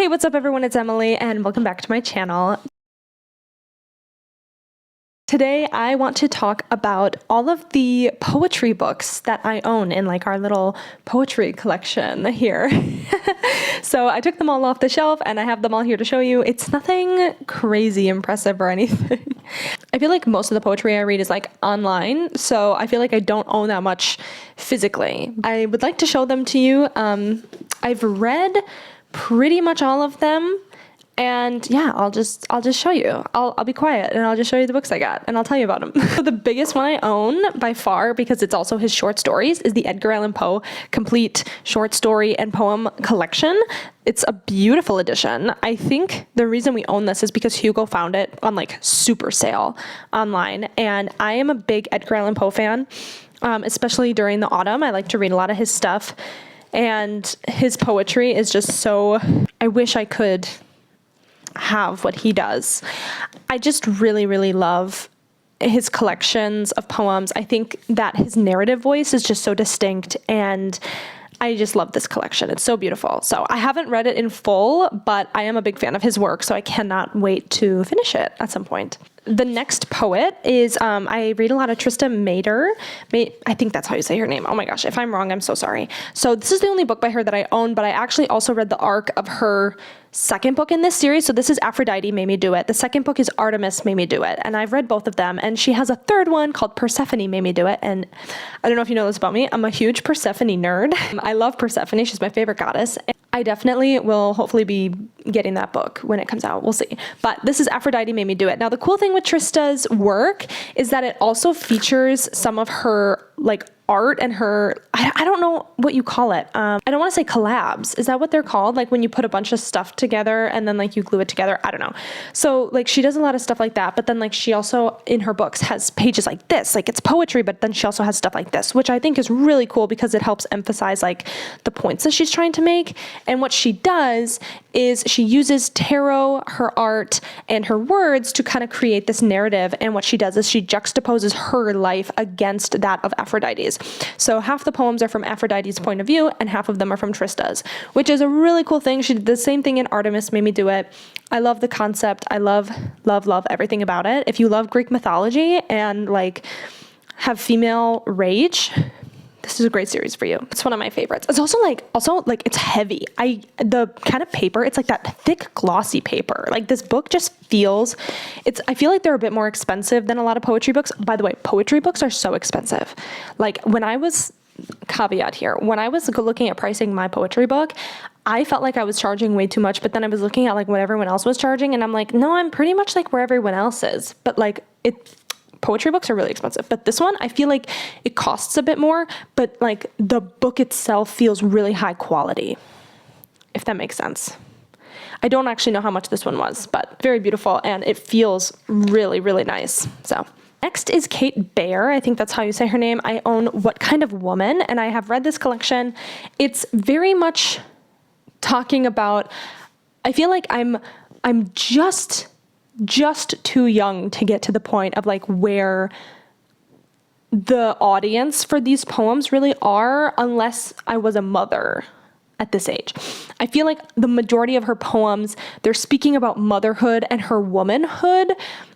Hey, what's up everyone? It's Emily and welcome back to my channel. Today I want to talk about all of the poetry books that I own in like our little poetry collection here. So I took them all off the shelf and I have them all here to show you. It's nothing crazy impressive or anything. I feel like most of the poetry I read is like online, so I feel like I don't own that much physically. I would like to show them to you. I've read pretty much all of them. And yeah, I'll just show you. I'll be quiet and I'll just show you the books I got and I'll tell you about them. So the biggest one I own by far, because it's also his short stories, is the Edgar Allan Poe complete short story and poem collection. It's a beautiful edition. I think the reason we own this is because Hugo found it on like super sale online. And I am a big Edgar Allan Poe fan, especially during the autumn. I like to read a lot of his stuff. And his poetry is just so, I wish I could have what he does. I just really, really love his collections of poems. I think that his narrative voice is just so distinct and I just love this collection. It's so beautiful. So I haven't read it in full, but I am a big fan of his work, so I cannot wait to finish it at some point. The next poet is, I read a lot of Trista Mater. I think that's how you say her name. Oh my gosh, if I'm wrong, I'm so sorry. So this is the only book by her that I own, but I actually also read the arc of her second book in this series. So this is Aphrodite Made Me Do It. The second book is Artemis Made Me Do It. And I've read both of them. And she has a third one called Persephone Made Me Do It. And I don't know if you know this about me. I'm a huge Persephone nerd. I love Persephone. She's my favorite goddess. I definitely will hopefully be getting that book when it comes out. We'll see. But this is Aphrodite Made Me Do It. Now, the cool thing with Trista's work is that it also features some of her like art and her, I don't know what you call it. I don't want to say collabs. Is that what they're called? Like when you put a bunch of stuff together and then like you glue it together. I don't know. So like she does a lot of stuff like that. But then like she also in her books has pages like this, like it's poetry, but then she also has stuff like this, which I think is really cool because it helps emphasize like the points that she's trying to make. And what she does is she uses tarot, her art, and her words to kind of create this narrative. And what she does is she juxtaposes her life against that of Aphrodite's. So half the poems are from Aphrodite's point of view and half of them are from Trista's, which is a really cool thing. She did the same thing in Artemis Made Me Do It. I love the concept. I love, love, love everything about it. If you love Greek mythology and like have female rage, this is a great series for you. It's one of my favorites. It's also like it's heavy. The kind of paper, it's like that thick glossy paper. Like this book just feels, I feel like they're a bit more expensive than a lot of poetry books. By the way, poetry books are so expensive. Like caveat here, when I was looking at pricing my poetry book, I felt like I was charging way too much, but then I was looking at like what everyone else was charging and I'm like, no, I'm pretty much like where everyone else is. But like poetry books are really expensive, but this one, I feel like it costs a bit more, but like the book itself feels really high quality, if that makes sense. I don't actually know how much this one was, but very beautiful and it feels really, really nice. So next is Kate Baer. I think that's how you say her name. I own What Kind of Woman, and I have read this collection. It's very much talking about, I feel like I'm just too young to get to the point of like where the audience for these poems really are, unless I was a mother at this age. I feel like the majority of her poems, they're speaking about motherhood and her womanhood,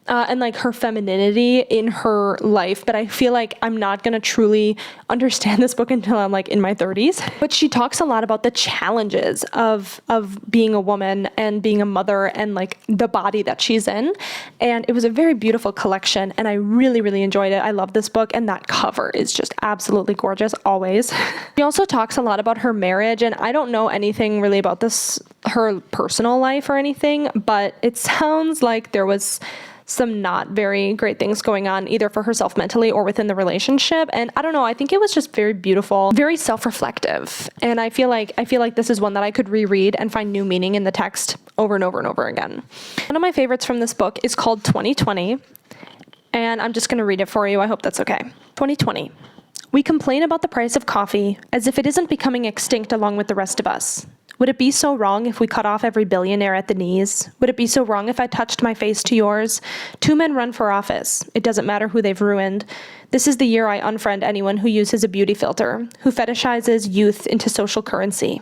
and like her femininity in her life. But I feel like I'm not gonna truly understand this book until I'm like in my 30s. But she talks a lot about the challenges of being a woman and being a mother and like the body that she's in. And it was a very beautiful collection and I really, really enjoyed it. I love this book and that cover is just absolutely gorgeous always. She also talks a lot about her marriage, and I don't know anything really about her personal life or anything, but it sounds like there was some not very great things going on either for herself mentally or within the relationship. And I don't know, I think it was just very beautiful, very self-reflective. And I feel like this is one that I could reread and find new meaning in the text over and over and over again. One of my favorites from this book is called 2020. And I'm just gonna read it for you. I hope that's okay. 2020. We complain about the price of coffee as if it isn't becoming extinct along with the rest of us. Would it be so wrong if we cut off every billionaire at the knees? Would it be so wrong if I touched my face to yours? 2 men run for office. It doesn't matter who they've ruined. This is the year I unfriend anyone who uses a beauty filter, who fetishizes youth into social currency.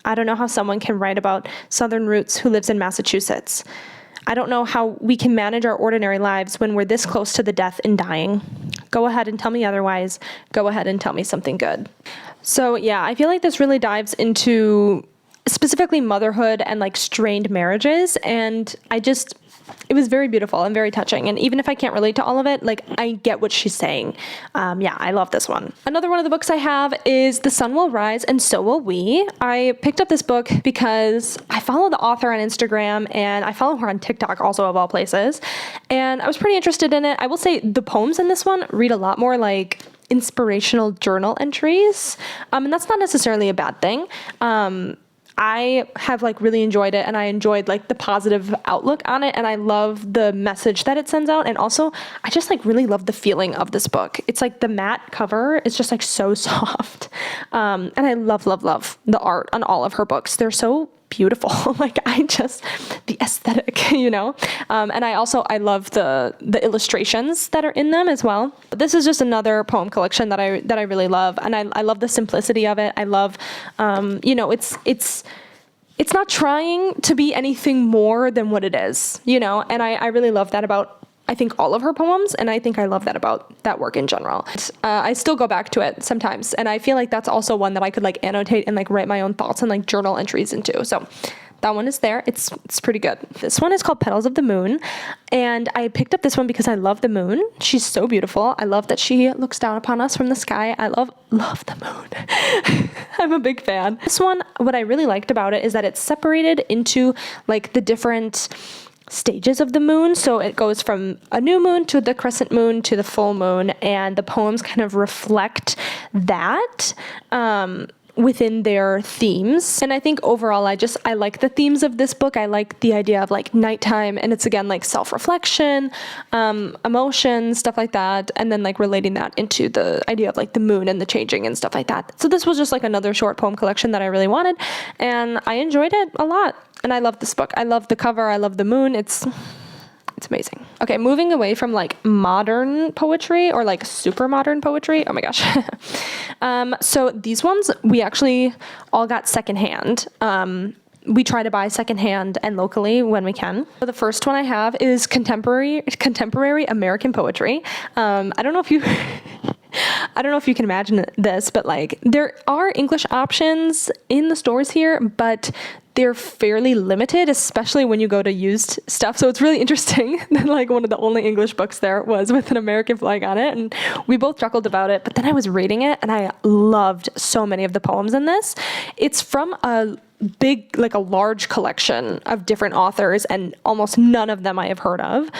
I don't know how someone can write about Southern roots who lives in Massachusetts. I don't know how we can manage our ordinary lives when we're this close to the death and dying. Go ahead and tell me otherwise. Go ahead and tell me something good. So yeah, I feel like this really dives into specifically motherhood and like strained marriages. And it was very beautiful and very touching. And even if I can't relate to all of it, like I get what she's saying. Yeah, I love this one. Another one of the books I have is The Sun Will Rise and So Will We. I picked up this book because I follow the author on Instagram and I follow her on TikTok also, of all places. And I was pretty interested in it. I will say the poems in this one read a lot more like inspirational journal entries. And that's not necessarily a bad thing. I have like really enjoyed it, and I enjoyed like the positive outlook on it, and I love the message that it sends out, and also I just like really love the feeling of this book. It's like the matte cover is just like so soft, and I love the art on all of her books. They're so beautiful. Like the aesthetic, you know? And I love the illustrations that are in them as well. But this is just another poem collection that I really love. And I love the simplicity of it. I love, it's not trying to be anything more than what it is, you know? And I really love that about, I think, all of her poems, and I think I love that about that work in general. I still go back to it sometimes, and I feel like that's also one that I could like annotate and like write my own thoughts and like journal entries into. So that one is there. It's pretty good. This one is called Petals of the Moon, and I picked up this one because I love the moon. She's so beautiful. I love that she looks down upon us from the sky. I love the moon. I'm a big fan. This one, what I really liked about it is that it's separated into like the different stages of the moon. So it goes from a new moon to the crescent moon to the full moon, and the poems kind of reflect that within their themes. And I think overall I like the themes of this book. I like the idea of like nighttime, and it's again like self-reflection, emotion, stuff like that, and then like relating that into the idea of like the moon and the changing and stuff like that. So this was just like another short poem collection that I really wanted, and I enjoyed it a lot. And I love this book. I love the cover. I love the moon. It's amazing. Okay, moving away from like modern poetry or like super modern poetry. Oh my gosh. So these ones we actually all got secondhand. We try to buy secondhand and locally when we can. So the first one I have is contemporary American poetry. I don't know if you can imagine this, but like there are English options in the stores here, but they're fairly limited, especially when you go to used stuff. So it's really interesting that like one of the only English books there was with an American flag on it. And we both chuckled about it, but then I was reading it and I loved so many of the poems in this. It's from a large collection of different authors, and almost none of them I have heard of.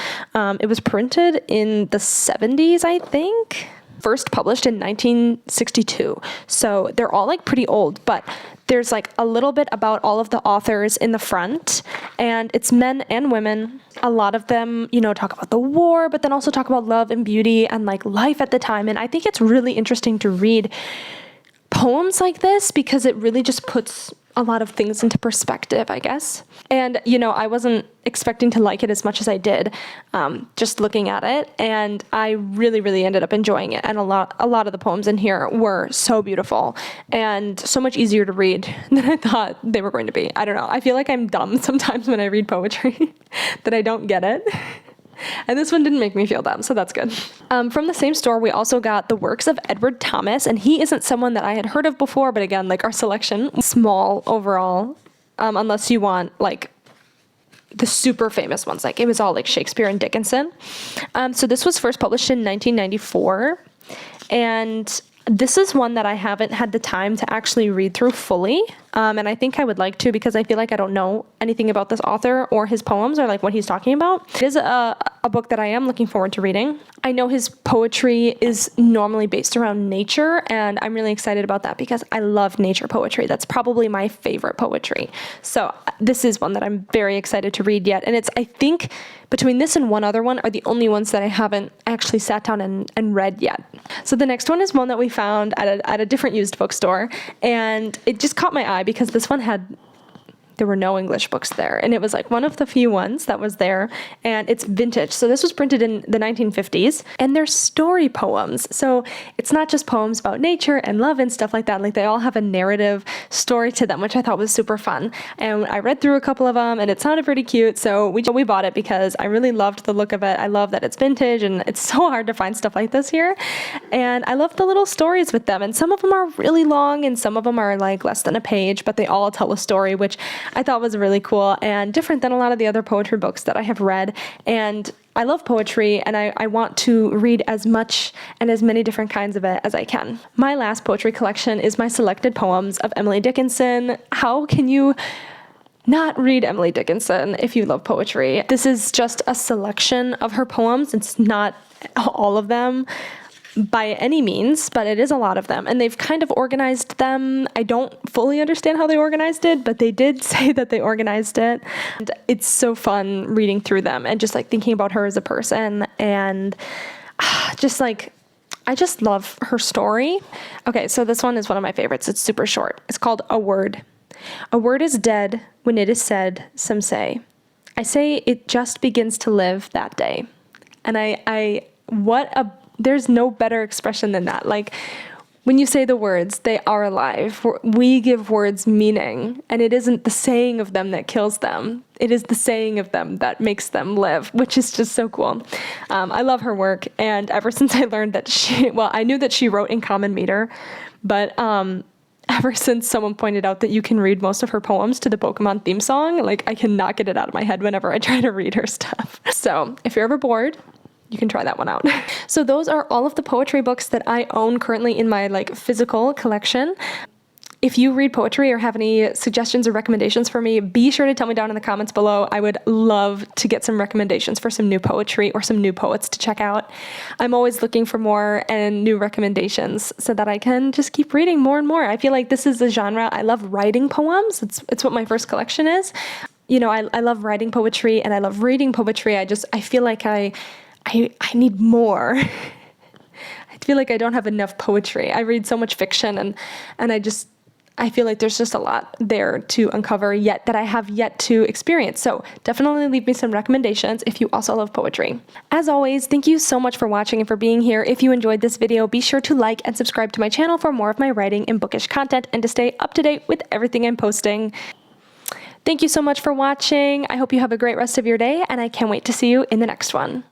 It was printed in the 70s, I think. First published in 1962. So they're all like pretty old, but there's like a little bit about all of the authors in the front, and it's men and women. A lot of them, you know, talk about the war, but then also talk about love and beauty and like life at the time. And I think it's really interesting to read poems like this because it really just puts a lot of things into perspective, I guess. And, you know, I wasn't expecting to like it as much as I did, just looking at it. And I really, really ended up enjoying it. And a lot of the poems in here were so beautiful and so much easier to read than I thought they were going to be. I don't know. I feel like I'm dumb sometimes when I read poetry, that I don't get it. And this one didn't make me feel dumb, so that's good. From the same store, we also got the works of Edward Thomas, and he isn't someone that I had heard of before, but again, like our selection, small overall, unless you want like the super famous ones. Like it was all like Shakespeare and Dickinson. So this was first published in 1994, and this is one that I haven't had the time to actually read through fully. And I think I would like to, because I feel like I don't know anything about this author or his poems or like what he's talking about. It is a book that I am looking forward to reading. I know his poetry is normally based around nature, and I'm really excited about that because I love nature poetry. That's probably my favorite poetry. So this is one that I'm very excited to read yet. And it's, I think, between this and one other one are the only ones that I haven't actually sat down and read yet. So the next one is one that we found at a different used bookstore, and it just caught my eye because this one had there were no English books there. And it was like one of the few ones that was there, and it's vintage. So this was printed in the 1950s, and they're story poems. So it's not just poems about nature and love and stuff like that. Like they all have a narrative story to them, which I thought was super fun. And I read through a couple of them and it sounded pretty cute. So we bought it because I really loved the look of it. I love that it's vintage, and it's so hard to find stuff like this here. And I love the little stories with them. And some of them are really long and some of them are like less than a page, but they all tell a story, which I thought was really cool and different than a lot of the other poetry books that I have read. And I love poetry, and I want to read as much and as many different kinds of it as I can. My last poetry collection is my selected poems of Emily Dickinson. How can you not read Emily Dickinson if you love poetry? This is just a selection of her poems. It's not all of them by any means, but it is a lot of them, and they've kind of organized them. I don't fully understand how they organized it, but they did say that they organized it, and it's so fun reading through them and just like thinking about her as a person, and just like I just love her story. Okay, so this one is one of my favorites. It's super short. It's called A Word. A word is dead when it is said, some say. I say it just begins to live that day. And there's no better expression than that. Like when you say the words, they are alive. We give words meaning, and it isn't the saying of them that kills them. It is the saying of them that makes them live, which is just so cool. I love her work. And ever since I learned that I knew that she wrote in common meter, but ever since someone pointed out that you can read most of her poems to the Pokemon theme song, like I cannot get it out of my head whenever I try to read her stuff. So if you're ever bored, you can try that one out. So those are all of the poetry books that I own currently in my like physical collection. If you read poetry or have any suggestions or recommendations for me, be sure to tell me down in the comments below. I would love to get some recommendations for some new poetry or some new poets to check out. I'm always looking for more and new recommendations so that I can just keep reading more and more. I feel like this is a genre. I love writing poems. It's what my first collection is. You know, I love writing poetry and I love reading poetry. I feel like I need more. I feel like I don't have enough poetry. I read so much fiction and I feel like there's just a lot there to uncover yet that I have yet to experience. So definitely leave me some recommendations if you also love poetry. As always, thank you so much for watching and for being here. If you enjoyed this video, be sure to like and subscribe to my channel for more of my writing and bookish content and to stay up to date with everything I'm posting. Thank you so much for watching. I hope you have a great rest of your day, and I can't wait to see you in the next one.